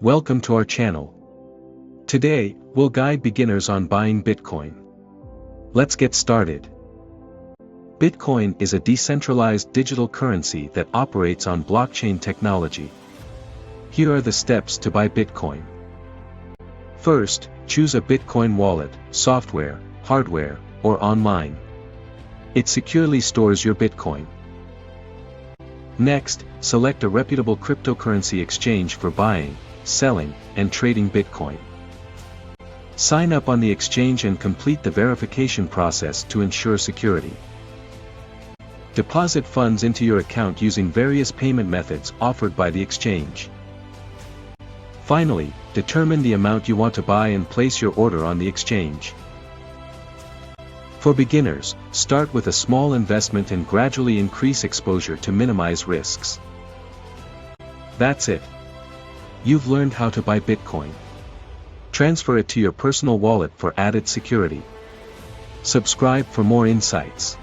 Welcome to our channel. Today, we'll guide beginners on buying Bitcoin. Let's get started. Bitcoin is a decentralized digital currency that operates on blockchain technology. Here are the steps to buy Bitcoin. First, choose a Bitcoin wallet, software, hardware, or online. It securely stores your Bitcoin. Next, select a reputable cryptocurrency exchange for buying, selling, and trading Bitcoin. Sign up on the exchange and complete the verification process to ensure security. Deposit funds into your account using various payment methods offered by the exchange. Finally, determine the amount you want to buy and place your order on the exchange. For beginners, start with a small investment and gradually increase exposure to minimize risks. That's it. You've learned how to buy Bitcoin. Transfer it to your personal wallet for added security. Subscribe for more insights.